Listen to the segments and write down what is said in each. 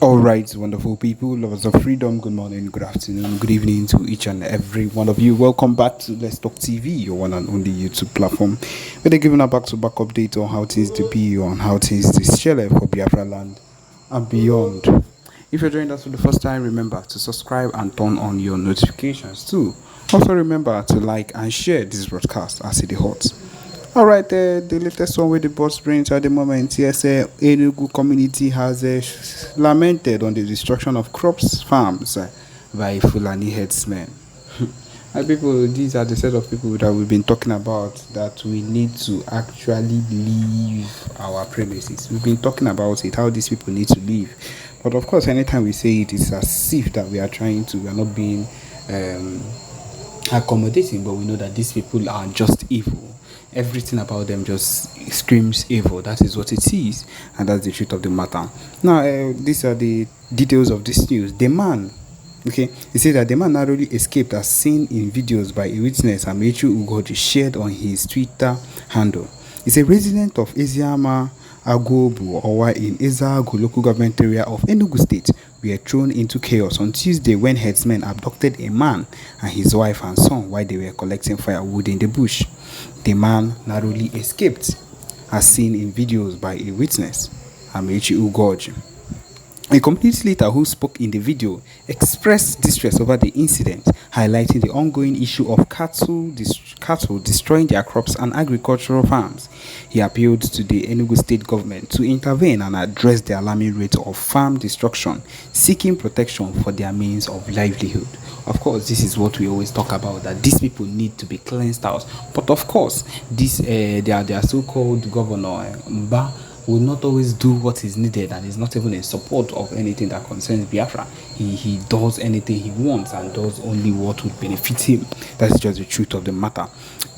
All right, wonderful people, lovers of freedom. Good morning, good afternoon, good evening to each and every one of you. Welcome back to Let's Talk TV, your one and only YouTube platform, where they're giving a back-to-back update on how things to be, on how things to share for Biafra land and beyond. If you're joining us for the first time, remember to subscribe and turn on your notifications too. Also, remember to like and share this broadcast as it is hot. All right, the latest one with the boss brains at the moment. Yes, Enugu community has lamented on the destruction of crops farms by Fulani herdsmen. And people, these are the set of people that we've been talking about that we need to actually leave our premises. We've been talking about it, how these people need to leave. But of course, anytime we say it, it's as if that we are not being accommodating, but we know that these people are just evil. Everything about them just screams evil. That is what it is, and that's the truth of the matter. Now, these are the details of this news. The man, okay, he said that the man narrowly escaped as seen in videos by a witness Amechu Ugoji shared on his Twitter handle. He's a resident of Eziama Agobu Owa in Ezagu local government area of Enugu State were thrown into chaos on Tuesday when herdsmen abducted a man and his wife and son while they were collecting firewood in the bush. The man narrowly escaped, as seen in videos by a witness, Amechi Ugoji. A community leader who spoke in the video expressed distress over the incident, highlighting the ongoing issue of cattle destroying their crops and agricultural farms. He appealed to the Enugu state government to intervene and address the alarming rate of farm destruction, seeking protection for their means of livelihood. Of course, this is what we always talk about, that these people need to be cleansed out. But of course, their so-called governor, Mba, will not always do what is needed and is not even in support of anything that concerns Biafra. He does anything he wants and does only what would benefit him. That's just the truth of the matter.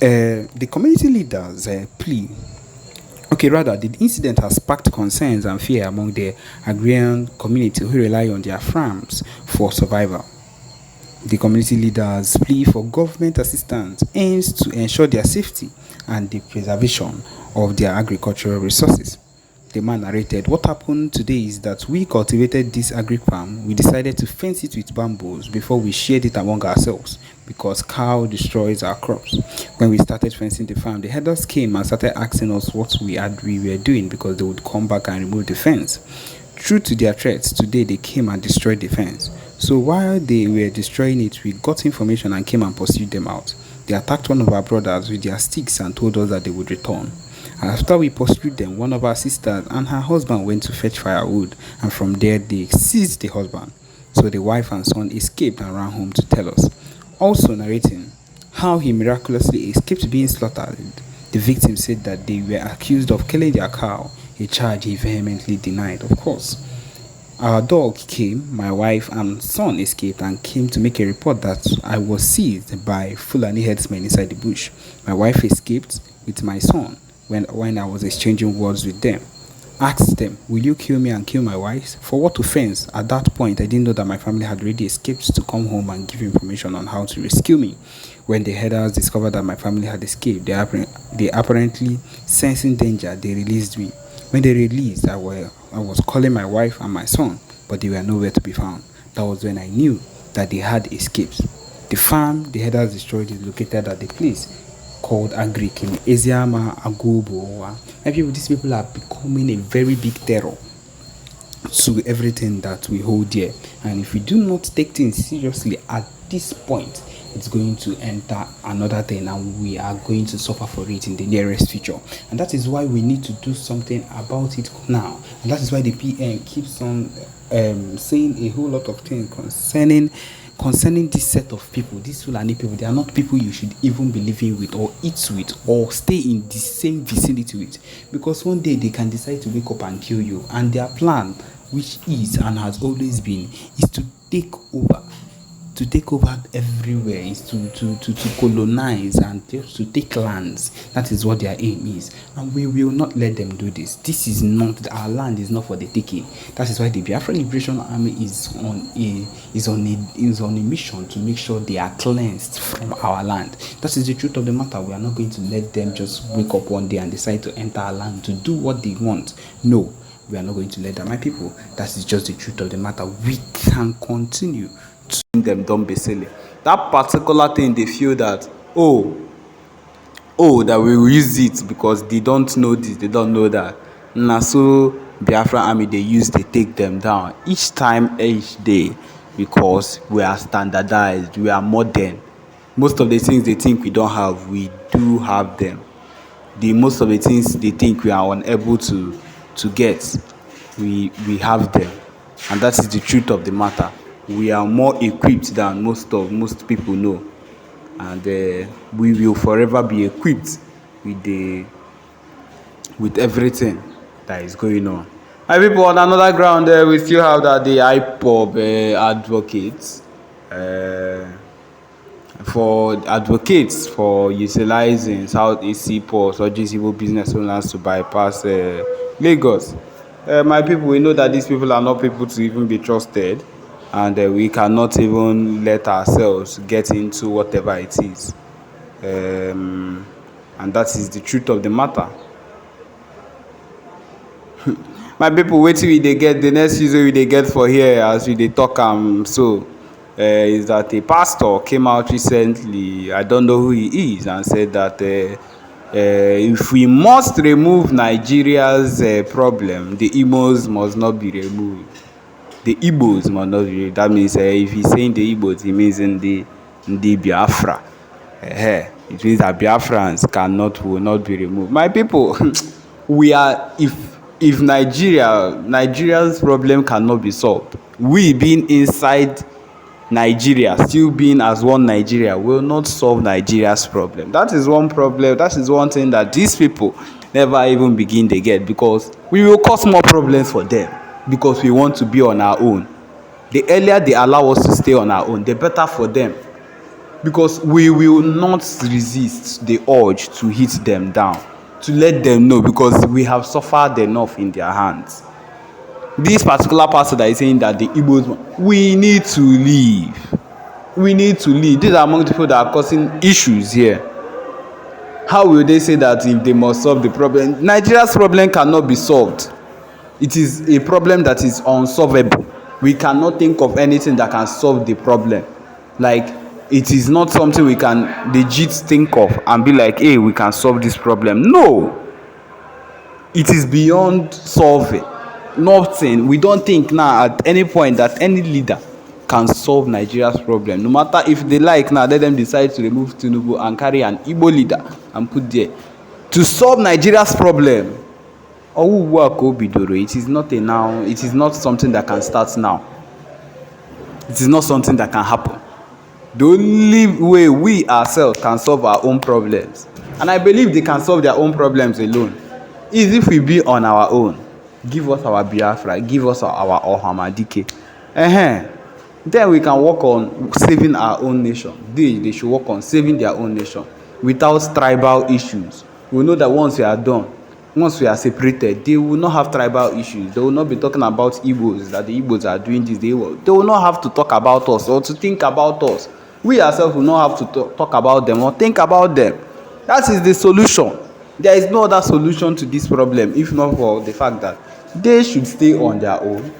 The community leaders plea. The incident has sparked concerns and fear among the agrarian community who rely on their farms for survival. The community leaders' plea for government assistance aims to ensure their safety and the preservation of their agricultural resources. The man narrated, "What happened today is that we cultivated this agri farm. We decided to fence it with bamboos before we shared it among ourselves because cow destroys our crops. When we started fencing the farm, the herders came and started asking us what we were doing because they would come back and remove the fence. True to their threats, today they came and destroyed the fence. So while they were destroying it, we got information and came and pursued them out. They attacked one of our brothers with their sticks and told us that they would return. After we pursued them, one of our sisters and her husband went to fetch firewood, and from there they seized the husband. So the wife and son escaped and ran home to tell us." Also narrating how he miraculously escaped being slaughtered, the victim said that they were accused of killing their cow, a charge he vehemently denied. Of course, our dog came, my wife and son escaped and came to make a report that I was seized by Fulani herdsmen inside the bush. My wife escaped with my son when I was exchanging words with them. Asked them, "Will you kill me and kill my wife? For what offense?" At that point, I didn't know that my family had already escaped to come home and give information on how to rescue me. When the herders discovered that my family had escaped, they apparently sensing danger, they released me. When they released, I was calling my wife and my son, but they were nowhere to be found. That was when I knew that they had escaped. The farm the herders destroyed is located at the place called Agric in Eziama Agobo. And these people are becoming a very big terror to everything that we hold dear. And if we do not take things seriously at this point, it's going to enter another thing and we are going to suffer for it in the nearest future. And that is why we need to do something about it now. And that is why the PM keeps on saying a whole lot of things concerning this set of people, these Fulani people. They are not people you should even be living with or eat with or stay in the same vicinity with, because one day they can decide to wake up and kill you, and their plan, which is and has always been, is to take over everywhere, is to colonize and just to take lands. That is what their aim is, and we will not let them do this. This is not, our land is not for the taking. That is why the Biafra Liberation Army is on a mission to make sure they are cleansed from our land. That is the truth of the matter. We are not going to let them just wake up one day and decide to enter our land to do what they want. No, We are not going to let that. My people, that is just the truth of the matter. We can continue to them, don't be silly. That particular thing, they feel that, that we will use it because they don't know this, they don't know that. Na so Biafra army they use, they take them down each time, each day, because we are standardized, we are modern. Most of the things they think we don't have, we do have them. Most of the things they think we are unable to get, we have them. And that is the truth of the matter. We are more equipped than most people know. And we will forever be equipped with everything that is going on. My people, on another ground, we still have that the IPOB advocates for utilizing Southeast Seaports urging civil business owners to bypass Lagos. My people, we know that these people are not people to even be trusted, and we cannot even let ourselves get into whatever it is. And that is the truth of the matter. My people, wetin we dey get, the next news wey we dey get for here as we dey talk is that a pastor came out recently, I don't know who he is, and said that if we must remove Nigeria's problem, the Igbos must not be removed. The Igbos must not be removed. That means if he's saying the Igbos, he means in the Biafra. It means that Biafrans will not be removed. My people, if Nigeria's problem cannot be solved, we being inside Nigeria, still being as one Nigeria, will not solve Nigeria's problem. That is one problem. That is one thing that these people never even begin to get, because we will cause more problems for them because we want to be on our own. The earlier they allow us to stay on our own, the better for them, because we will not resist the urge to hit them down, to let them know, because we have suffered enough in their hands. This particular pastor that is saying that the Igbos, we need to leave. We need to leave. These are among the people that are causing issues here. How will they say that if they must solve the problem? Nigeria's problem cannot be solved. It is a problem that is unsolvable. We cannot think of anything that can solve the problem. Like, it is not something we can legit think of and be like, hey, we can solve this problem. No. It is beyond solving. Nothing. We don't think now at any point that any leader can solve Nigeria's problem. No matter if they like now, let them decide to remove Tinubu and carry an Igbo leader and put there. To solve Nigeria's problem, it is not a now. It is not something that can start now. It is not something that can happen. The only way we ourselves can solve our own problems, and I believe they can solve their own problems alone, is if we be on our own. Give us our Biafra, give us our Ohamadike. Then we can work on saving our own nation. They should work on saving their own nation without tribal issues. We know that once we are done, once we are separated, they will not have tribal issues. They will not be talking about Igbos, that the Igbos are doing this. They will not have to talk about us or to think about us. We ourselves will not have to talk about them or think about them. That is the solution. There is no other solution to this problem, if not for the fact that they should stay on their own.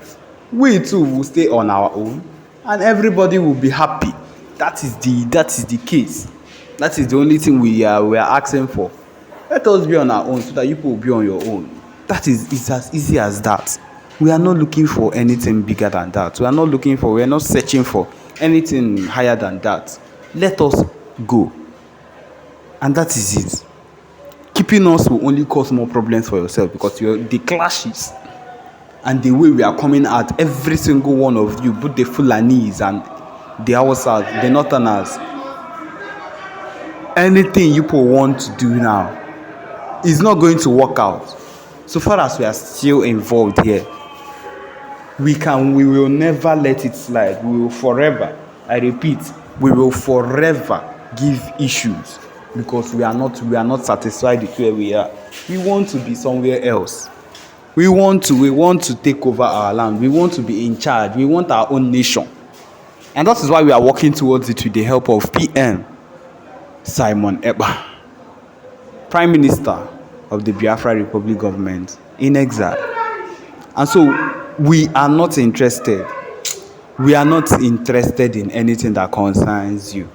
We too will stay on our own, and everybody will be happy. That is the case. That is the only thing we are asking for. Let us be on our own so that you will be on your own. That is, it's as easy as that. We are not looking for anything bigger than that. We are not searching for anything higher than that. Let us go. And that is it. Keeping us will only cause more problems for yourself, because the clashes and the way we are coming at every single one of you, both the Fulanis and the Hausas, the Northerners, anything you people want to do now is not going to work out. So far as we are still involved here, we will never let it slide. We will forever, I repeat, we will forever give issues, because we are not satisfied with where we are. We want to be somewhere else. We want to take over our land. We want to be in charge. We want our own nation. And that is why we are working towards it with the help of PM Simon Ekpa, Prime Minister of the Biafra Republic government in exile. And so we are not interested. We are not interested in anything that concerns you,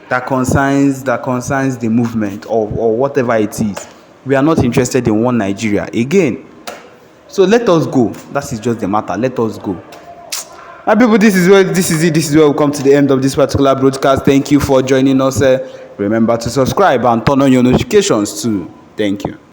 that concerns the movement, or whatever it is. We are not interested in one Nigeria again. So let us go. That is just the matter. Let us go. My people, this is it. This is where we come to the end of this particular broadcast. Thank you for joining us. Remember to subscribe and turn on your notifications too. Thank you.